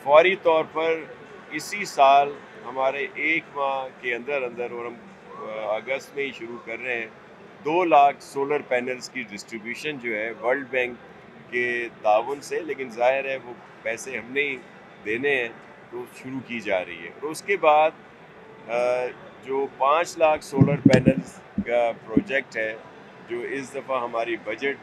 फौरी तौर पर इसी साल हमारे 1 माह के अंदर अंदर, और हम अगस्त में ही शुरू कर रहे हैं, 2 लाख सोलर पैनल्स की डिस्ट्रीब्यूशन जो है वर्ल्ड बैंक के ताउन से, लेकिन जाहिर है वो पैसे हमने ही देने हैं, तो शुरू की जा रही है। और उसके बाद जो 5 लाख सोलर पैनल्स का प्रोजेक्ट है, जो इस दफ़ा हमारी बजट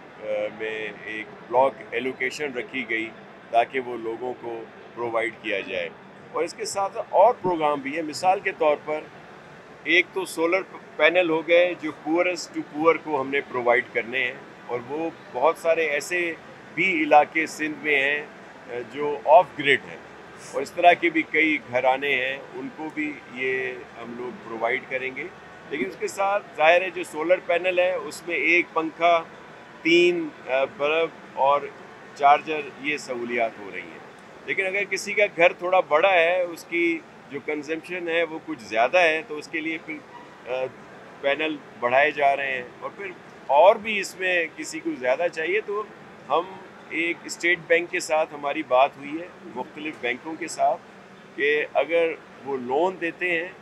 में एक ब्लॉक एलोकेशन रखी गई ताकि वो लोगों को प्रोवाइड किया जाए। और इसके साथ और प्रोग्राम भी है। मिसाल के तौर पर एक तो सोलर पैनल हो गए जो पुअरेस्ट टू पुअर को हमने प्रोवाइड करने हैं, और वो बहुत सारे ऐसे भी इलाके सिंध में हैं जो ऑफ ग्रिड हैं, और इस तरह के भी कई घराने हैं, उनको भी ये हम लोग प्रोवाइड करेंगे। लेकिन उसके साथ ज़ाहिर है जो सोलर पैनल है उसमें एक पंखा, 3 बल्ब और चार्जर, ये सहूलियात हो रही हैं। लेकिन अगर किसी का घर थोड़ा बड़ा है, उसकी जो कंजम्पशन है वो कुछ ज़्यादा है, तो उसके लिए फिर पैनल बढ़ाए जा रहे हैं। और फिर और भी इसमें किसी को ज़्यादा चाहिए तो हम एक स्टेट बैंक के साथ हमारी बात हुई है, मुख्तलिफ बैंकों के साथ, कि अगर वो लोन देते हैं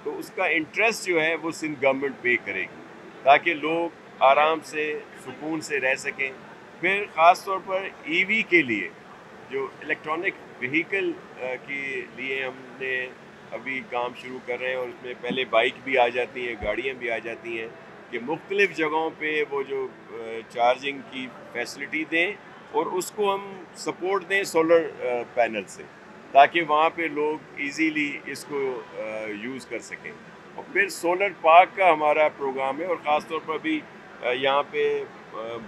तो उसका इंटरेस्ट जो है वो सिंध गवर्नमेंट पे करेगी, ताकि लोग आराम से सुकून से रह सकें। फिर ख़ास तौर पर ईवी के लिए, जो इलेक्ट्रॉनिक व्हीकल के लिए हमने अभी काम शुरू कर रहे हैं, और उसमें पहले बाइक भी आ जाती हैं, गाड़ियाँ भी आ जाती हैं, कि मुख्तलिफ़ जगहों पे वो जो चार्जिंग की फैसिलिटी दें और उसको हम सपोर्ट दें सोलर पैनल से, ताकि वहाँ पे लोग इजीली इसको यूज़ कर सकें। और फिर सोलर पार्क का हमारा प्रोग्राम है, और ख़ास तौर पर भी यहाँ पे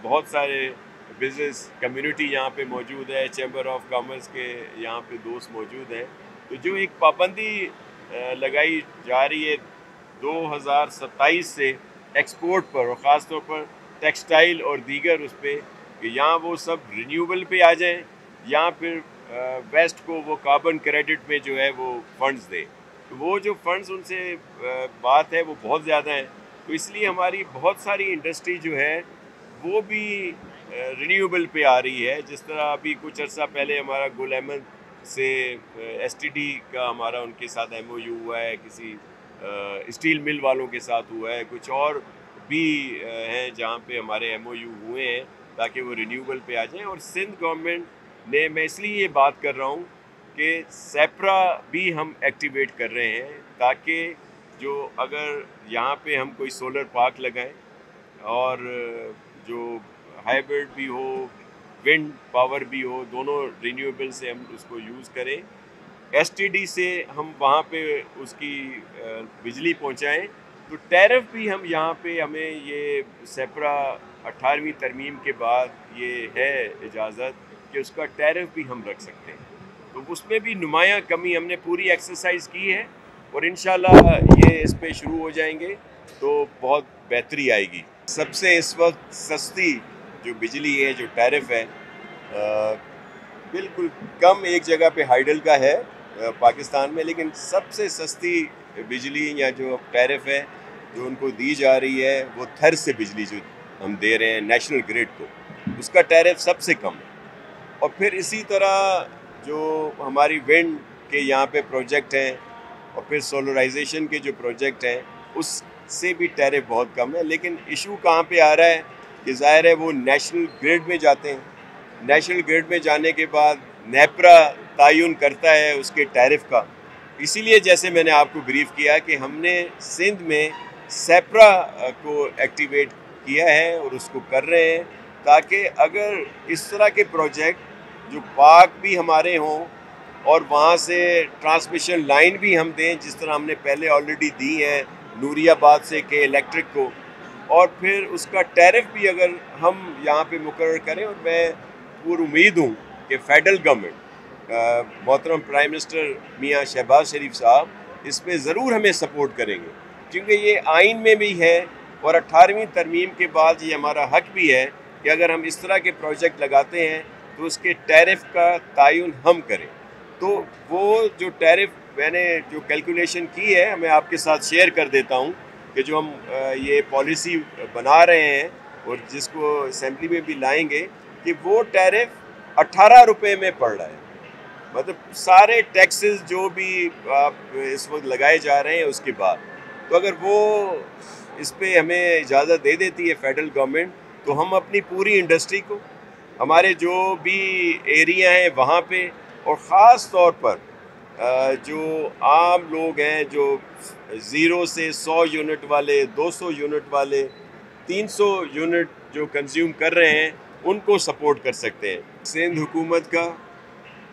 बहुत सारे बिज़नेस कम्युनिटी यहाँ पे मौजूद है, चैम्बर ऑफ कॉमर्स के यहाँ पे दोस्त मौजूद हैं। तो जो एक पाबंदी लगाई जा रही है 2027 से एक्सपोर्ट पर, और ख़ास तौर पर टेक्सटाइल और दीगर उस पर, कि यहाँ वो सब रिन्यूएबल पे आ जाएं, या फिर वेस्ट को वो कार्बन क्रेडिट में जो है वो फंड्स दे। तो वो जो फंड्स उनसे बात है वो बहुत ज़्यादा है, तो इसलिए हमारी बहुत सारी इंडस्ट्री जो है वो भी रिन्यूएबल पे आ रही है। जिस तरह अभी कुछ अर्सा पहले हमारा गुल अहमद से एसटीडी का हमारा उनके साथ एमओयू हुआ है, किसी स्टील मिल वालों के साथ हुआ है, कुछ और भी हैं जहाँ पे हमारे एमओयू हुए हैं ताकि वो रिन्यूएबल पे आ जाएं। और सिंध गवर्नमेंट ने, मैं इसलिए ये बात कर रहा हूँ कि सेप्रा भी हम एक्टिवेट कर रहे हैं, ताकि जो अगर यहाँ पे हम कोई सोलर पार्क लगाएं और जो हाइब्रिड भी हो, विंड पावर भी हो, दोनों रिन्यूएबल से हम उसको यूज़ करें, एसटीडी से हम वहाँ पे उसकी बिजली पहुँचाएं, तो टैरिफ भी हम यहाँ पे, हमें ये सेप्रा 18वीं तरमीम के बाद ये है इजाज़त कि उसका टैरिफ भी हम रख सकते हैं। तो उसमें भी नुमायाँ कमी हमने पूरी एक्सरसाइज की है, और इंशाल्लाह ये इस पे शुरू हो जाएंगे तो बहुत बेहतरी आएगी। सबसे इस वक्त सस्ती जो बिजली है, जो टैरिफ है, बिल्कुल कम एक जगह पे हाइडल का है पाकिस्तान में, लेकिन सबसे सस्ती बिजली या जो टैरिफ है जो उनको दी जा रही है, वो थर से बिजली जो हम दे रहे हैं नेशनल ग्रिड को, उसका टैरिफ सबसे कम है। और फिर इसी तरह जो हमारी विंड के यहाँ पे प्रोजेक्ट हैं, और फिर सोलराइजेशन के जो प्रोजेक्ट हैं, उससे भी टैरिफ बहुत कम है। लेकिन इशू कहाँ पे आ रहा है कि ज़ाहिर है वो नेशनल ग्रिड में जाते हैं, नेशनल ग्रिड में जाने के बाद नेपरा तयन करता है उसके टैरिफ का। इसीलिए जैसे मैंने आपको ब्रीफ किया कि हमने सिंध में सेप्रा को एक्टिवेट किया है और उसको कर रहे हैं, ताकि अगर इस तरह के प्रोजेक्ट जो पार्क भी हमारे हों और वहाँ से ट्रांसमिशन लाइन भी हम दें, जिस तरह हमने पहले ऑलरेडी दी है नूरियाबाद से के इलेक्ट्रिक को, और फिर उसका टैरिफ भी अगर हम यहाँ पे मुकर्रर करें। और मैं पूरी उम्मीद हूँ कि फेडरल गवर्नमेंट, मोहतरम प्राइम मिनिस्टर मियाँ शहबाज शरीफ साहब इस पर ज़रूर हमें सपोर्ट करेंगे, क्योंकि ये आइन में भी है और 18वीं तरमीम के बाद ये हमारा हक भी है कि अगर हम इस तरह के प्रोजेक्ट लगाते हैं तो उसके टैरिफ का तयन हम करें। तो वो जो टैरिफ मैंने जो कैलकुलेशन की है, मैं आपके साथ शेयर कर देता हूँ कि जो हम ये पॉलिसी बना रहे हैं और जिसको असेंबली में भी लाएंगे, कि वो टैरिफ 18 रुपये में पड़ रहा है। मतलब सारे टैक्सेस जो भी आप इस वक्त लगाए जा रहे हैं उसके बाद, तो अगर वो इस पे हमें इजाज़त दे देती है फेडरल गवर्नमेंट, तो हम अपनी पूरी इंडस्ट्री को, हमारे जो भी एरिया हैं वहाँ पे, और ख़ास तौर पर जो आम लोग हैं जो 0 से 100 यूनिट वाले, 200 यूनिट वाले, 300 यूनिट जो कंज्यूम कर रहे हैं, उनको सपोर्ट कर सकते हैं। सिंध हुकूमत का,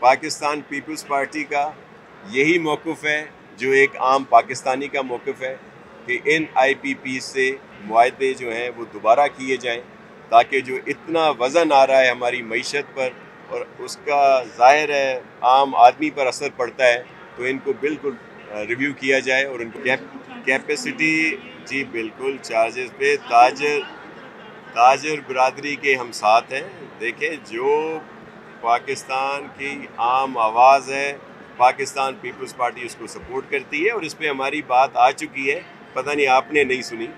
पाकिस्तान पीपल्स पार्टी का यही मौक़िफ़ है जो एक आम पाकिस्तानी का मौक़िफ़ है कि इन IPP से मुआहदे जो हैं वो दोबारा किए जाएं, ताकि जो इतना वज़न आ रहा है हमारी मईशत पर और उसका ज़ाहिर है आम आदमी पर असर पड़ता है, तो इनको बिल्कुल रिव्यू किया जाए और इनको कैपेसिटी, जी बिल्कुल, चार्जेस पे ताजर बिरादरी के हम साथ हैं। देखें, जो पाकिस्तान की आम आवाज़ है, पाकिस्तान पीपल्स पार्टी उसको सपोर्ट करती है और इस पे हमारी बात आ चुकी है, पता नहीं आपने नहीं सुनी।